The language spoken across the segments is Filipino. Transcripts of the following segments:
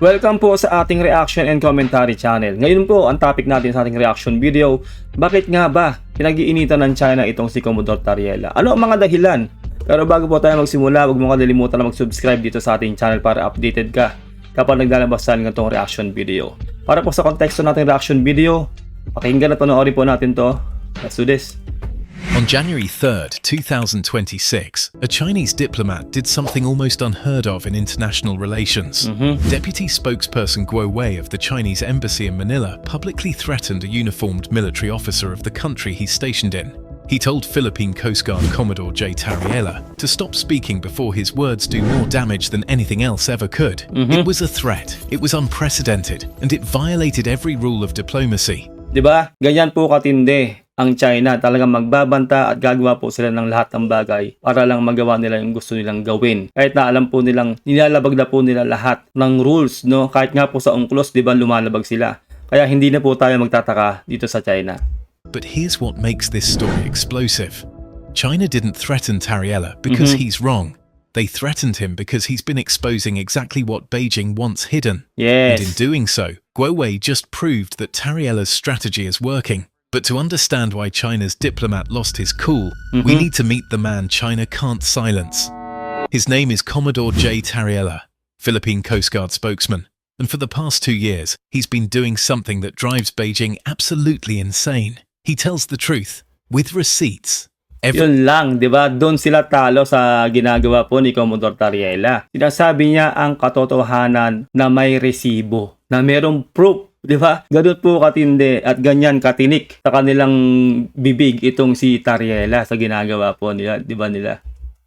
Welcome po sa ating reaction and commentary channel. Ngayon po, ang topic natin sa ating reaction video, bakit nga ba pinag-iinitan ng China itong si Commodore Tariela? Ano ang mga dahilan? Pero bago po tayo magsimula, huwag mo kalilimutan na mag-subscribe dito sa ating channel para updated ka kapag naglalabas tayo ng itong reaction video. Para po sa konteksto natin reaction video, pakinggan at panoorin po natin to. Let's do this. On January 3rd, 2026, a Chinese diplomat did something almost unheard of in international relations. Deputy spokesperson Guo Wei of the Chinese embassy in Manila publicly threatened a uniformed military officer of the country he's stationed in. He told Philippine Coast Guard Commodore J. Tariela to stop speaking before his words do more damage than anything else ever could. It was a threat, it was unprecedented, and it violated every rule of diplomacy. Diba? Ganyan po katindi ang China. Talagang magbabanta at gagawa po sila ng lahat ng bagay para lang magawa nila yung gusto nilang gawin. Kahit na alam po nilang nilalabag na po nila lahat ng rules, no? Kahit nga po sa UNCLOS, di ba, lumalabag sila. Kaya hindi na po tayo magtataka dito sa China. But here's what makes this story explosive. China didn't threaten Tariela because he's wrong. They threatened him because he's been exposing exactly what Beijing wants hidden. Yes. And in doing so, Guo Wei just proved that Tariela's strategy is working. But to understand why China's diplomat lost his cool, we need to meet the man China can't silence. His name is Commodore J. Tariela, Philippine Coast Guard spokesman. And for the past 2 years, he's been doing something that drives Beijing absolutely insane. He tells the truth, with receipts. Yun lang, di ba? Doon sila talo sa ginagawa po ni Commodore Tariela. Sinasabi niya ang katotohanan na may resibo, na merong proof, di ba? Ganun po katindi at ganyan katinik sa kanilang bibig itong si Tariela sa ginagawa po nila, di ba nila?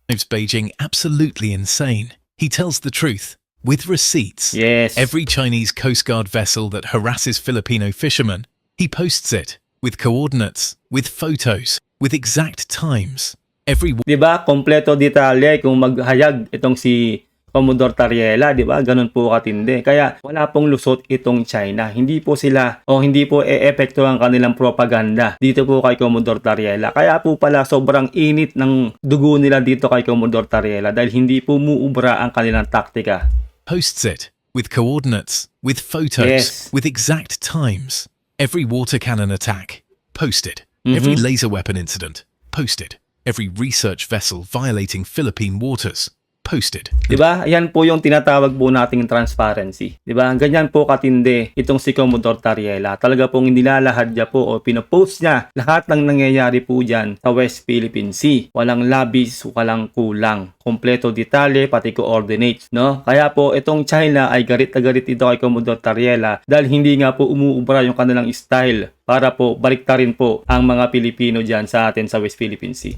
Drives Beijing absolutely insane. He tells the truth, with receipts. Yes. Every Chinese Coast Guard vessel that harasses Filipino fishermen, he posts it, with coordinates, with photos, with exact times. Diba? Kompleto detalye kung maghayag itong si Commodore Tariela, diba? Ganun po katindi. Kaya wala pong lusot itong China. Hindi po sila o hindi po e-epekto ang kanilang propaganda dito po kay Commodore Tariela. Kaya po pala sobrang init ng dugo nila dito kay Commodore Tariela dahil hindi po muubra ang kanilang taktika. Posts it, with coordinates, with photos, with exact times. Every water cannon attack, posted. Every laser weapon incident, posted. Every research vessel violating Philippine waters, posted. Diba? Yan po yung tinatawag po nating transparency. Diba? Ganyan po katindi itong si Commodore Tariela. Talaga pong nilalahad niya po o pinopost niya lahat ng nangyayari po dyan sa West Philippine Sea. Walang labis, walang kulang. Kompleto detalye, pati coordinates, no? Kaya po itong China ay garit na garit ito kay Commodore Tariela dahil hindi nga po umuubra yung kanilang style para po baliktarin po ang mga Pilipino dyan sa atin sa West Philippine Sea.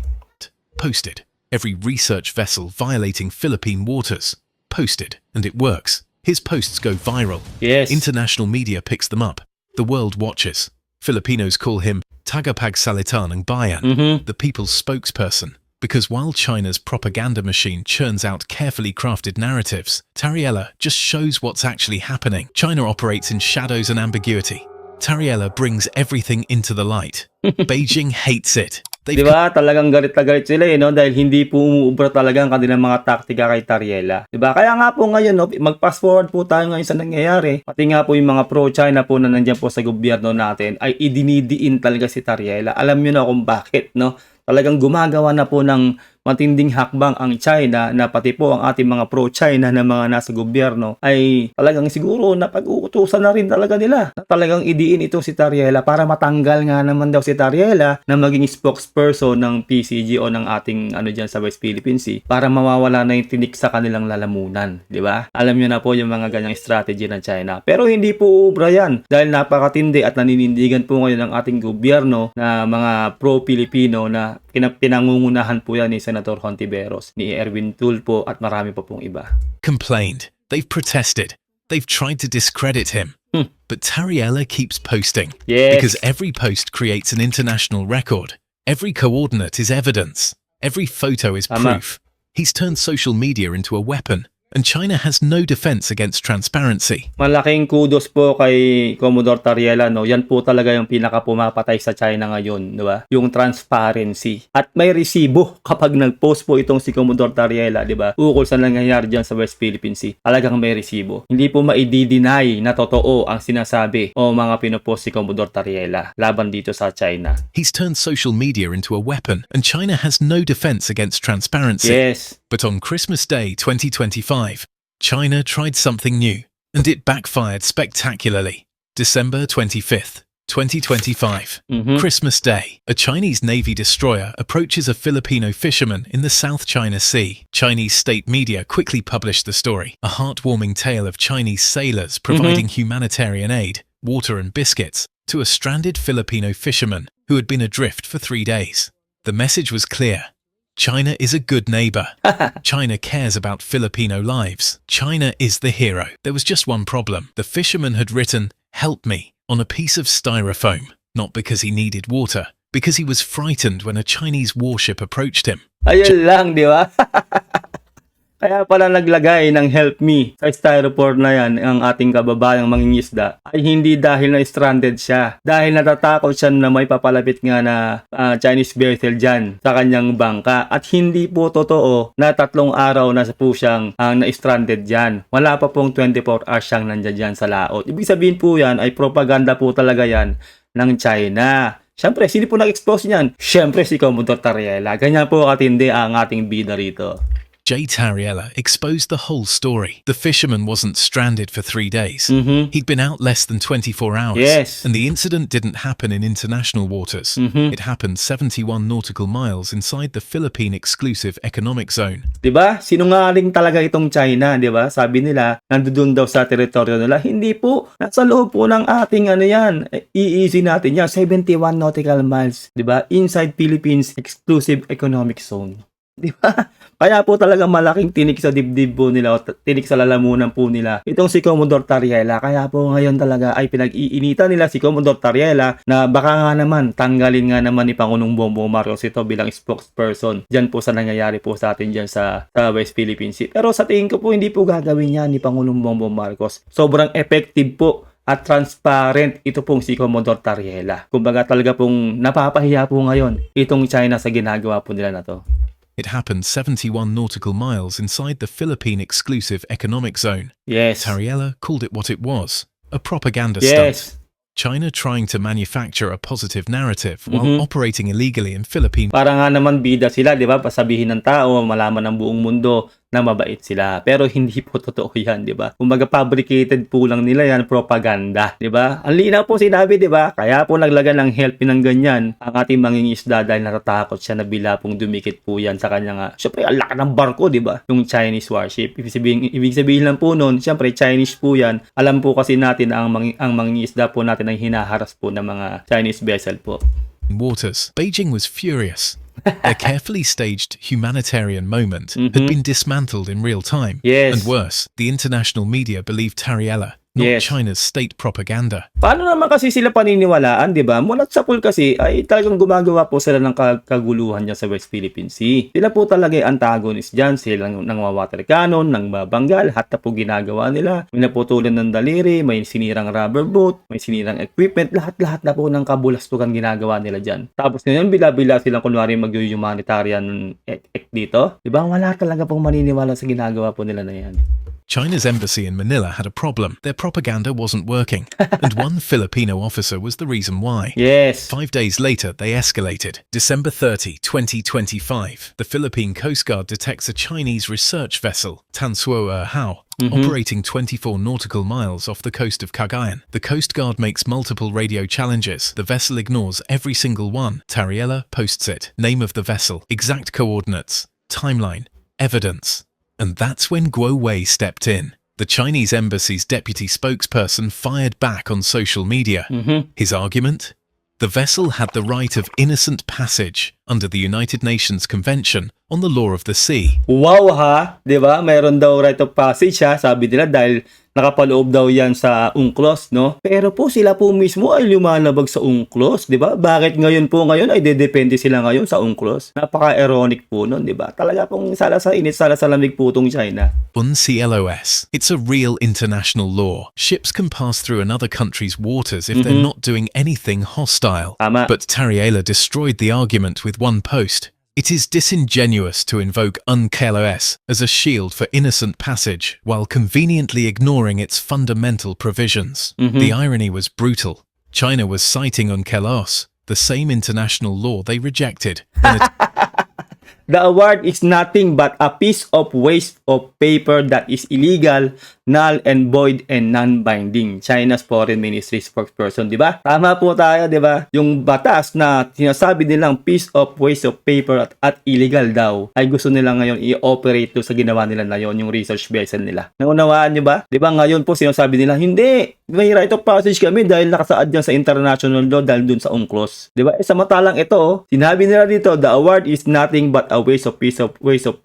Posted. Every research vessel violating Philippine waters, posted. And it works. His posts go viral. Yes. International media picks them up. The world watches. Filipinos call him Tagapagsalita ng Bayan, the people's spokesperson. Because while China's propaganda machine churns out carefully crafted narratives, Tariela just shows what's actually happening. China operates in shadows and ambiguity. Tariela brings everything into the light. Beijing hates it. Diba? Talagang galit na galit sila no? Dahil hindi po umuubra talaga ang kanilang mga taktika kay Tariela. Diba? Kaya nga po ngayon, no? Mag-fast forward po tayo ngayon sa nangyayari. Pati nga po yung mga pro-China po na nandiyan po sa gobyerno natin ay idinidiin talaga si Tariela. Alam nyo na kung bakit, no? Talagang gumagawa na po ng matinding hakbang ang China na pati po ang ating mga pro-China na mga nasa gobyerno ay talagang siguro napag-uutusan na rin talaga nila na talagang idiin ito si Tariela para matanggal nga naman daw si Tariela na maging spokesperson ng PCG o ng ating ano dyan sa West Philippine Sea para mawawala na yung tinik sa kanilang lalamunan, di ba? Alam nyo na po yung mga ganyang strategy ng China. Pero hindi po uubra yan dahil napakatindi at naninindigan po ngayon ng ating gobyerno na mga pro-Pilipino na pinangungunahan po yan ni Senator Hontiveros, ni Erwin Tulfo at marami pa pong iba. Complained. They've protested. They've tried to discredit him. But Tariela keeps posting. Yes. Because every post creates an international record. Every coordinate is evidence. Every photo is proof. He's turned social media into a weapon. and China has no defense against transparency. Malaking kudos po kay Commodore Tariela, no? Yan po talaga yung pinaka-pumapatay sa China ngayon, di ba? Yung transparency. At may resibo kapag nag-post po itong si Commodore Tariela, di ba? Ukol sa nangyayari dyan sa West Philippine Sea. Talagang may resibo. Hindi po maidi-deny na totoo ang sinasabi o mga pinopost si Commodore Tariela laban dito sa China. He's turned social media into a weapon, and China has no defense against transparency. Yes. But on Christmas Day 2025, China tried something new, and it backfired spectacularly. December 25th, 2025, Christmas Day. A Chinese Navy destroyer approaches a Filipino fisherman in the South China Sea. Chinese state media quickly published the story, a heartwarming tale of Chinese sailors providing humanitarian aid, water and biscuits to a stranded Filipino fisherman who had been adrift for 3 days. The message was clear. China is a good neighbor. China cares about Filipino lives. China is the hero. There was just one problem. The fisherman had written, "Help me," on a piece of styrofoam, not because he needed water, because he was frightened when a Chinese warship approached him. Ayun lang, di ba? Kaya pala naglagay ng help me sa styrofoam na yan ang ating kababayang mangingisda ay hindi dahil na stranded siya. Dahil natatakot siya na may papalapit nga na Chinese vessel dyan sa kanyang bangka. At hindi po totoo na 3 araw na po siyang na-stranded dyan. Wala pa pong 24 hours siyang nandyan dyan sa laot. Ibig sabihin po yan ay propaganda po talaga yan ng China. Siyempre, sino po nag-expose niyan? Siyempre si Commodore Tariela. Ganyan po katindi ang ating bida rito. J. Tariela exposed the whole story. The fisherman wasn't stranded for 3 days. He'd been out less than 24 hours. Yes. And the incident didn't happen in international waters. It happened 71 nautical miles inside the Philippine Exclusive Economic Zone. Diba? Sinungaling talaga itong China, diba? Sabi nila, nandoon daw sa teritoryo nila. Hindi po. Nasa loob po ng ating i-easy natin yan. 71 nautical miles, diba? Inside Philippines Exclusive Economic Zone. Diba? Kaya po talaga malaking tinik sa dibdib po nila o tinik sa lalamunan po nila itong si Commodore Tariela. Kaya po ngayon talaga ay pinag-iinitan nila si Commodore Tariela na baka nga naman tanggalin nga naman ni Pangulong Bongbong Marcos ito bilang spokesperson dyan po sa nangyayari po sa atin dyan sa West Philippine Sea. Pero sa tingin ko po hindi po gagawin yan ni Pangulong Bongbong Marcos. Sobrang effective po at transparent ito pong si Commodore Tariela. Kumbaga talaga pong napapahiya po ngayon itong China sa ginagawa po nila na to. It happened 71 nautical miles inside the Philippine Exclusive Economic Zone. Yes. Tariela called it what it was, a propaganda Yes. stunt. China trying to manufacture a positive narrative while operating illegally in Philippines. Para nga naman bida sila, di ba? Pasabihin ng tao, malaman ng buong mundo na mabait sila. Pero hindi po totoo yan, di ba? Kumbaga fabricated po lang nila yan, propaganda, di ba? Ang linaw po sinabi, di ba? Kaya po naglagan ng help ng ganyan ang ating mangingisda dahil natatakot siya na bila pong dumikit po yan sa kanya. Siyempre, ang laki ng barko, di ba? Yung Chinese warship. Ibig sabihin lang po nun, siyempre, Chinese po yan. Alam po kasi natin ang mangingisda po natin ang hinaharas po ng mga Chinese vessel po. Waters. Beijing was furious. Their carefully staged humanitarian moment had been dismantled in real time. Yes. And worse, the international media believed Tariela, not Yes. China's state propaganda. Paano naman kasi sila paniniwalaan, di ba? Mulat sa pool kasi ay talagang gumagawa po sila ng kaguluhan dyan sa West Philippine Sea. Sila po talaga yung antagonist dyan. Sila ng water cannon, ng babanggal, lahat na po ginagawa nila. May naputulan ng daliri, may sinirang rubber boat, may sinirang equipment, lahat-lahat na po ng kabulastugan ginagawa nila dyan. Tapos ngayon, bila-bila silang kunwari mag-humanitarian act dito. Di ba? Wala talaga pong maniniwala sa ginagawa po nila na yan. China's embassy in Manila had a problem. Their propaganda wasn't working, and one Filipino officer was the reason why. Yes. 5 days later, they escalated. December 30, 2025, the Philippine Coast Guard detects a Chinese research vessel, Tansuo Hao, operating 24 nautical miles off the coast of Cagayan. The Coast Guard makes multiple radio challenges. The vessel ignores every single one. Tariela posts it. Name of the vessel, exact coordinates, timeline, evidence. And that's when Guo Wei stepped in. The Chinese embassy's deputy spokesperson fired back on social media. His argument? The vessel had the right of innocent passage under the United Nations Convention on the Law of the Sea. Wow ha, 'di ba? Mayroon daw right of passage ha, sabi nila dahil nakapaloob daw yan sa UNCLOS, no? Pero po sila po mismo ay lumalabag sa UNCLOS, di ba? Bakit ngayon ay dedepende sila ngayon sa UNCLOS? Napaka-ironic po nun, di ba? Talaga pong sala sa init, sala sa lamig po tong China. UNCLOS. It's a real international law. Ships can pass through another country's waters if they're not doing anything hostile. Tama. But Tariela destroyed the argument with one post. It is disingenuous to invoke UNCLOS as a shield for innocent passage while conveniently ignoring its fundamental provisions. The irony was brutal. China was citing UNCLOS, the same international law they rejected. The award is nothing but a piece of waste of paper that is illegal, null and void and non-binding. China's Foreign Ministry spokesperson, di ba? Tama po tayo, di ba? Yung batas na sinasabi nilang piece of waste of paper at illegal daw ay gusto nila ngayon i-operate to sa ginawa nila na yon, yung research vessel nila. Naunawaan nyo ba? Di ba ngayon po sinasabi nila, hindi, may right of passage kami dahil nakasaad yan sa international law dahil dun sa UNCLOS. Di ba? Samantalang ito, sinabi nila dito, the award is nothing but a waste of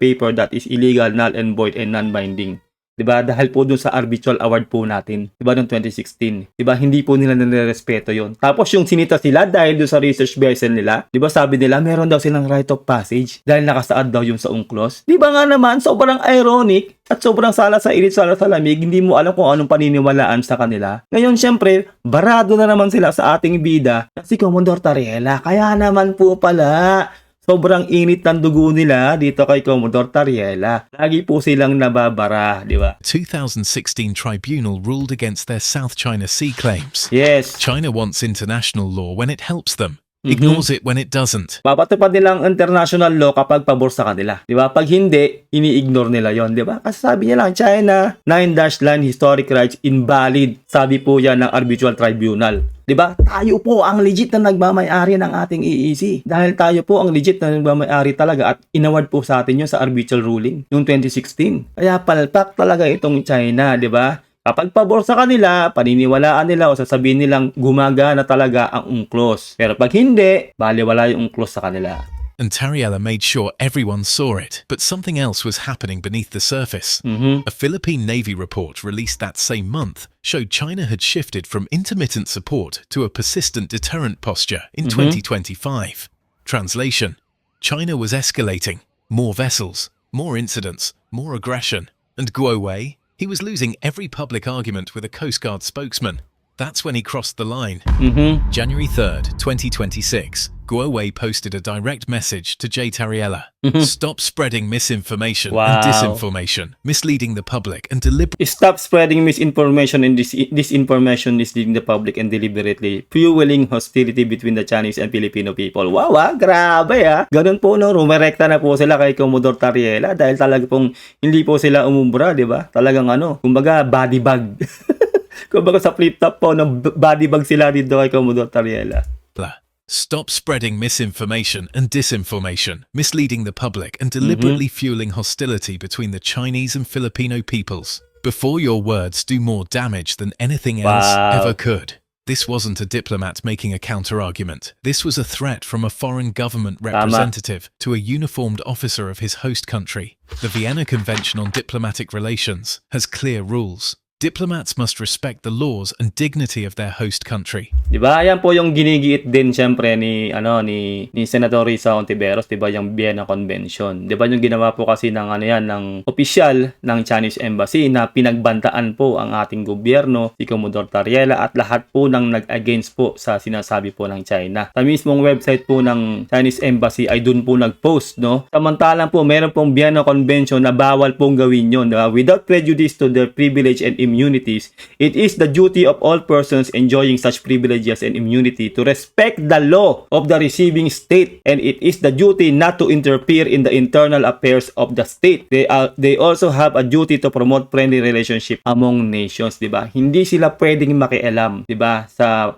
paper that is illegal, null and void and non-binding. 'Di ba? Dahil po dun sa arbitral award po natin, 'di ba, noong 2016. 'Di ba? Hindi po nila nirerespeto 'yon. Tapos yung sinita sila dahil dun sa research vessel nila, 'di ba? Sabi nila meron daw silang right of passage dahil nakasaad daw yung sa UNCLOS. 'Di ba nga naman, sobrang ironic at sobrang sala sa init, sala sa lamig, hindi mo alam kung anong paniniwalaan sa kanila. Ngayon, syempre, barado na naman sila sa ating bida si Commodore Tariela. Kaya naman po pala, sobrang init ng dugo nila dito kay Commodore Tariela. Lagi po silang nababara, di ba? 2016 tribunal ruled against their South China Sea claims. Yes. China wants international law when it helps them, ignores it when it doesn't. Papatupad nilang international law kapag pabor sa kanila. Di ba? Pag hindi, ini-ignore nila yon, di ba? Kasi sabi niya lang, China 9-line historic rights invalid. Sabi po yan ng arbitral tribunal. 'Di ba? Tayo po ang legit na nagmamay-ari ng ating EEC. Dahil tayo po ang legit na nagmamay-ari talaga at inaward po sa atin 'yon sa arbitral ruling noong 2016. Kaya palpak talaga itong China, 'di ba? Kapag pabor sa kanila, paniniwalaan nila o sasabihin nilang gumagana talaga ang UNCLOS. Pero pag hindi, baliwala yung UNCLOS sa kanila. And Tariela made sure everyone saw it. But something else was happening beneath the surface. A Philippine Navy report released that same month showed China had shifted from intermittent support to a persistent deterrent posture in 2025. Translation: China was escalating. More vessels, more incidents, more aggression. And Guo Wei, he was losing every public argument with a Coast Guard spokesman. That's when he crossed the line. January 3rd, 2026. Guo Wei posted a direct message to J. Tariela. Stop spreading misinformation and disinformation, misleading the public and deliberately. Stop spreading misinformation and disinformation, misleading the public and deliberately fueling hostility between the Chinese and Filipino people. Wow, grabe ah. Ganun po, no, rumerekta na po sila kay Commodore Tariela dahil talaga pong hindi po sila umubra, di ba? Talagang kumbaga body bag. Kumbaga sa flip top po, body bag sila dito kay Commodore Tariela. Stop spreading misinformation and disinformation, misleading the public and deliberately fueling hostility between the Chinese and Filipino peoples. Before your words do more damage than anything else ever could. This wasn't a diplomat making a counter-argument. This was a threat from a foreign government representative to a uniformed officer of his host country. The Vienna Convention on Diplomatic Relations has clear rules. Diplomats must respect the laws and dignity of their host country. 'Di ba? Ayan po yung ginigiit din syempre ni Senator Risa Hontiveros, 'di ba, yung Vienna Convention. 'Di ba yung ginawa po kasi ng ng opisyal ng Chinese Embassy na pinagbantaan po ang ating gobyerno, si Commodore Tariela at lahat po ng nag-against po sa sinasabi po ng China. Sa mismong website po ng Chinese Embassy ay dun po nag-post, no? Samantalang po meron pong Vienna Convention na bawal pong gawin 'yon, diba? Without prejudice to their privilege and immunities, it is the duty of all persons enjoying such privileges and immunity to respect the law of the receiving state, and it is the duty not to interfere in the internal affairs of the state. They also have a duty to promote friendly relationship among nations, 'di ba? Hindi sila pwedeng makialam, 'di ba, sa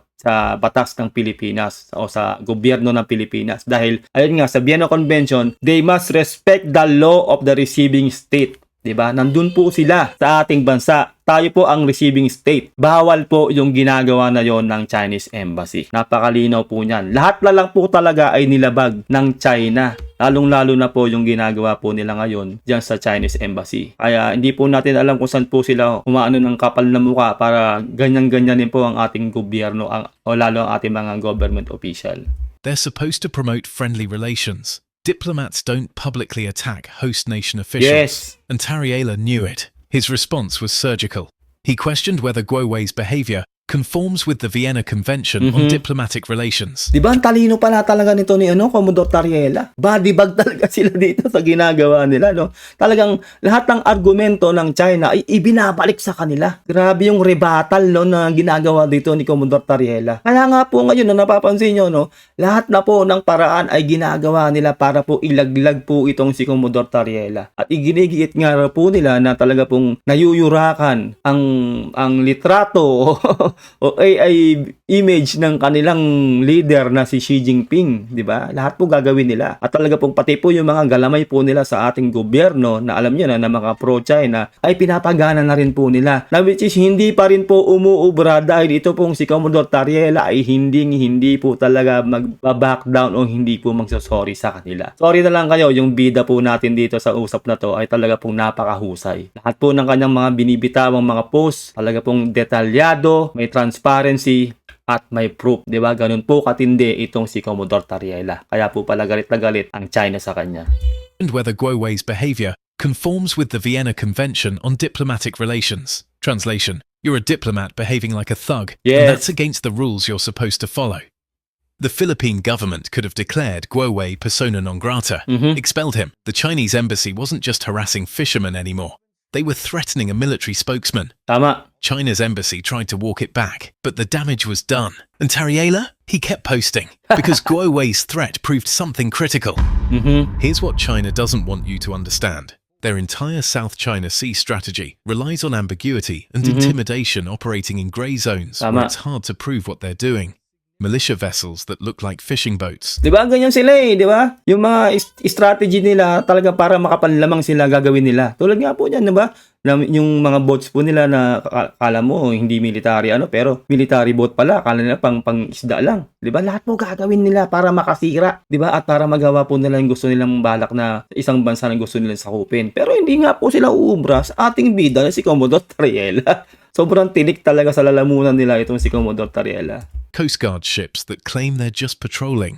batas ng Pilipinas o sa gobyerno ng Pilipinas dahil ayun nga sa Vienna Convention, they must respect the law of the receiving state. 'Di ba? Nandun po sila sa ating bansa. Tayo po ang receiving state. Bawal po yung ginagawa na yon ng Chinese Embassy. Napakalinaw po niyan. Lahat na lang po talaga ay nilabag ng China. Lalong-lalo na po yung ginagawa po nila ngayon dyan sa Chinese Embassy. Kaya hindi po natin alam kung saan po sila umaano ng kapal na mukha para ganyan-ganyanin po ang ating gobyerno o lalo ang ating mga government official. They're supposed to promote friendly relations. Diplomats don't publicly attack host nation officials. Yes. And Tariela knew it. His response was surgical. He questioned whether Guo Wei's behavior conforms with the Vienna Convention on Diplomatic Relations. Di ba ang talino pala talaga nito ni Commodore Tariela? Body bag talaga sila dito sa ginagawa nila, no? Talagang lahat ng argumento ng China ay ibinabalik sa kanila. Grabe yung rebuttal, no, na ginagawa dito ni Commodore Tariela. Kaya nga po ngayon, na napapansin nyo, no, lahat na po ng paraan ay ginagawa nila para po ilaglag po itong si Commodore Tariela. At iginigiit nga po nila na talaga pong nayuyurakan ang litrato o AI image ng kanilang leader na si Xi Jinping, di ba? Lahat po gagawin nila. At talaga pong pati po yung mga galamay po nila sa ating gobyerno na alam niyo na mga pro-China ay pinapagana na rin po nila. Na which is hindi pa rin po umuubra dahil ito pong si Commodore Tariela ay hindi po talaga mag-back down o hindi po magsasorry sa kanila. Sorry na lang kayo, yung bida po natin dito sa usap na to ay talaga pong napakahusay. Lahat po ng kanyang mga binibitawang mga post, talaga pong detalyado, may transparency at may proof, 'di ba? Ganun po katindi itong si Commodore Tariela. Kaya po pala galit na galit ang China sa kanya. And whether Guo Wei's behavior conforms with the Vienna Convention on Diplomatic Relations. Translation: You're a diplomat behaving like a thug, and that's against the rules you're supposed to follow. The Philippine government could have declared Guo Wei persona non grata, expelled him. The Chinese embassy wasn't just harassing fishermen anymore. They were threatening a military spokesman. Tama. China's embassy tried to walk it back, but the damage was done. And Tariela? He kept posting, because Guo Wei's threat proved something critical. Here's what China doesn't want you to understand. Their entire South China Sea strategy relies on ambiguity and intimidation operating in grey zones where it's hard to prove what they're doing. Militia vessels that look like fishing boats. Di ba? Ganyan sila di ba? Yung mga strategy nila talaga para makapanlamang sila gagawin nila. Tulad nga po niyan, di ba? Yung mga boats po nila na kala mo hindi military pero military boat pala. Kala nila pang isda lang. Di ba? Lahat po gagawin nila para makasira. Di ba? At para magawa po nila yung gusto nilang balak na isang bansa na gusto nilang sakupin. Pero hindi nga po sila uubra sa ating bida na si Commodore Tariela. Sobrang tinik talaga sa lalamunan nila itong si Commodore Tariela. Coast Guard ships that claim they're just patrolling.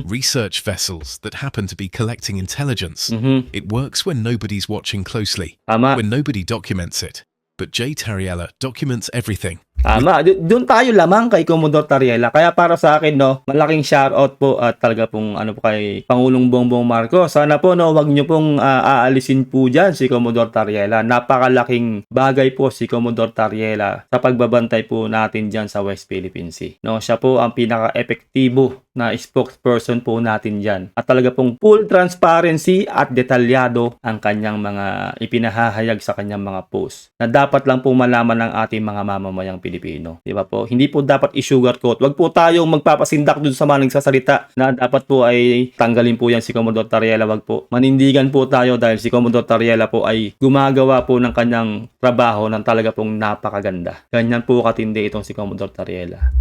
Research vessels that happen to be collecting intelligence. It works when nobody's watching closely. When nobody documents it. But J. Tariela documents everything. Tama. Doon tayo lamang kay Commodore Tariela. Kaya para sa akin, malaking shoutout po at talaga pong po kay Pangulong Bongbong Marcos. Sana po, wag nyo pong aalisin po dyan si Commodore Tariela. Napakalaking bagay po si Commodore Tariela sa pagbabantay po natin dyan sa West Philippine Sea. Siya po ang pinaka-epektibo na spokesperson po natin dyan. At talaga pong full transparency at detalyado ang kanyang mga ipinahahayag sa kanyang mga post. Na dapat lang po malaman ng ating mga mamamayang Pilipino. Di ba po? Hindi po dapat i-sugarcoat. Wag po tayong magpapasindak dun sa mga nagsasalita na dapat po ay tanggalin po yan si Commodore Tariela. Wag po. Manindigan po tayo dahil si Commodore Tariela po ay gumagawa po ng kanyang trabaho ng talaga pong napakaganda. Ganyan po katindi itong si Commodore Tariela.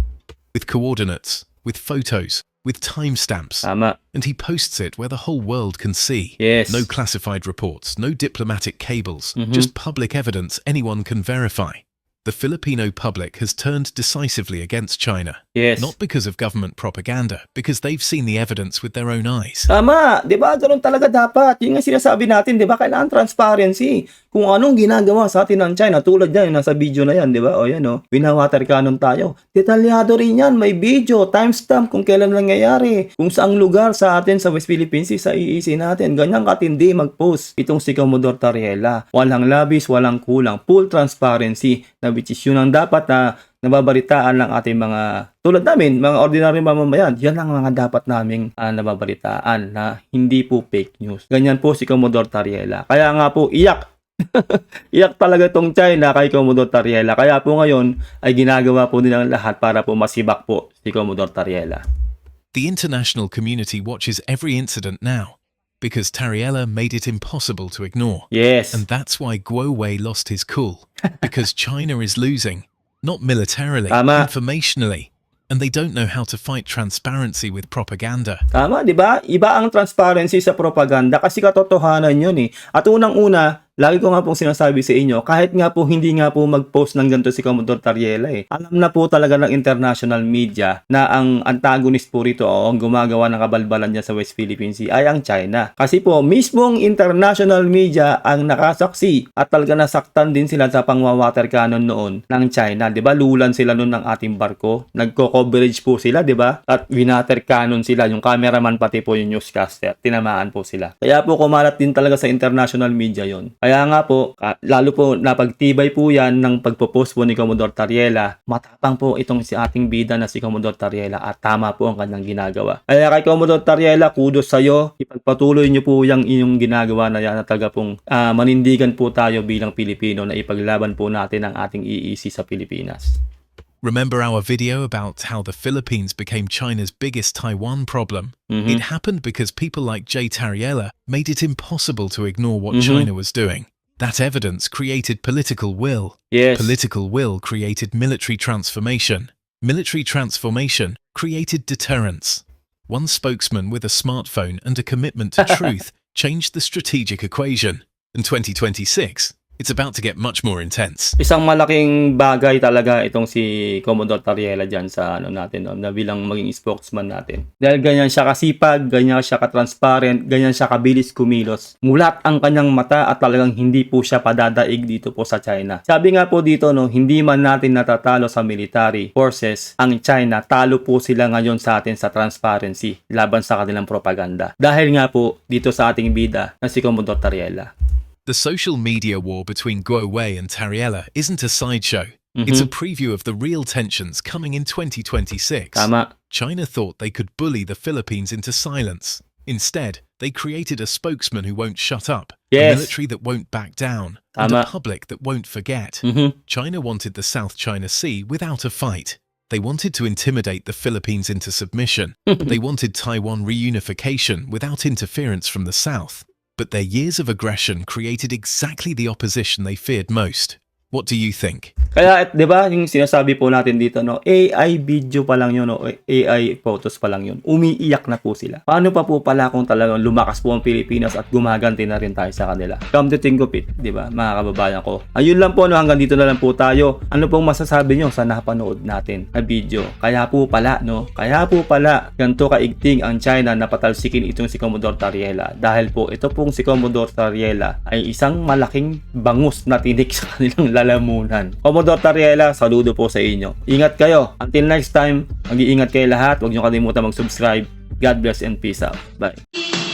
With coordinates, with photos, with timestamps. Tama. And he posts it where the whole world can see. Yes. No classified reports, no diplomatic cables, just public evidence anyone can verify. The Filipino public has turned decisively against China. Yes. Not because of government propaganda, because they've seen the evidence with their own eyes. Tama, 'di ba? Ganun talaga dapat. Yung nga sinasabi natin, 'di ba? Kailangan transparency. Kung anong ginagawa sa atin ng China, tulad yan, nasa video na yan, 'di ba? O yan winawater cannon tayo. Detalyado rin yan, may video, timestamp kung kailan nangyayari, kung saang lugar sa atin sa West Philippine Sea, sa EEC natin. Ganyan katindi mag-post itong si Commodore Tariela. Walang labis, walang kulang, full transparency, na which is yun ang dapat na nababalitaan ng ating mga tulad namin, mga ordinary mamamayan. Yan ang mga dapat naming nababalitaan na hindi po fake news. Ganyan po si Commodore Tariela. Kaya nga po iyak. Iyak talaga tong China kay Commodore Tariela. Kaya po ngayon ay ginagawa po nilang lahat para po masibak po si Commodore Tariela. The international community watches every incident now. because Tariella made it impossible to ignore. Yes. And that's why Guo Wei lost his cool. Because China is losing, not militarily, Tama. informationally. And they don't know how to fight transparency with propaganda. Tama, di ba? Iba ang transparency sa propaganda kasi katotohanan yun eh. At unang-una, lagi ko nga pong sinasabi sa inyo, kahit nga po hindi nga po mag-post ng ganito si Commodore Tariella eh. Alam na po talaga ng international media na ang antagonist po rito o ang gumagawa ng kabalbalan niya sa West Philippine Sea ay ang China. Kasi po, mismong international media ang nakasaksi at talaga nasaktan din sila sa pangwa-water cannon noon ng China. Di ba? Lulan sila noon ng ating barko. Nagko-coverage po sila, di ba? At winater cannon sila. Yung cameraman pati po yung newscaster. Tinamaan po sila. Kaya po kumalat din talaga sa international media yon. Kaya nga po, lalo po napagtibay po yan ng pagpo-post po ni Commodore Tariella. Matapang po itong si ating bida na si Commodore Tariella at tama po ang kanyang ginagawa. Kaya kay Commodore Tariella, kudos sa'yo. Ipagpatuloy niyo po yung inyong ginagawa na yan at talaga pong manindigan po tayo bilang Pilipino na ipaglaban po natin ang ating EEC sa Pilipinas. Remember our video about how the Philippines became China's biggest Taiwan problem? It happened because people like Jay Tariella made it impossible to ignore what China was doing. That evidence created political will. Yes. Political will created military transformation. Military transformation created deterrence. One spokesman with a smartphone and a commitment to truth changed the strategic equation. In 2026, it's about to get much more intense. Isang malaking bagay talaga itong si Commodore Tariella dyan sa natin, na bilang maging spokesman natin. Dahil ganyan siya kasipag, ganyan siya ka-transparent, ganyan siya kabilis kumilos. Mulat ang kanyang mata at talagang hindi po siya padadaig dito po sa China. Sabi nga po dito, hindi man natin natatalo sa military forces ang China, talo po sila ngayon sa atin sa transparency laban sa kanilang propaganda. Dahil nga po dito sa ating bida na si Commodore Tariella. The social media war between Guo Wei and Tariella isn't a sideshow. It's a preview of the real tensions coming in 2026. Tama. China thought they could bully the Philippines into silence. Instead, they created a spokesman who won't shut up, a Yes. military that won't back down, and a Tama. public that won't forget. China wanted the South China Sea without a fight. They wanted to intimidate the Philippines into submission. They wanted Taiwan reunification without interference from the South. But their years of aggression created exactly the opposition they feared most. What do you think? Kaya, di ba, yung sinasabi po natin dito, AI video pa lang yun, AI photos pa lang yun. Umiiyak na po sila. Paano pa po pala kung talagang lumakas po ang Pilipinas at gumaganti na rin tayo sa kanila? Come to think of it, di ba, mga kababayan ko. Ayun lang po, hanggang dito na lang po tayo. Ano pong masasabi nyo sa napanood natin na video? Kaya po pala, ganito kaigting ang China na patalsikin itong si Commodore Tariella. Dahil po, ito pong si Commodore Tariella ay isang malaking bangus na tinik sa kanilang lalamunan. Commodore Tariella, saludo po sa inyo. Ingat kayo. Until next time, mag-iingat kayo lahat. Huwag nyo kalimutan mag-subscribe. God bless and peace out. Bye.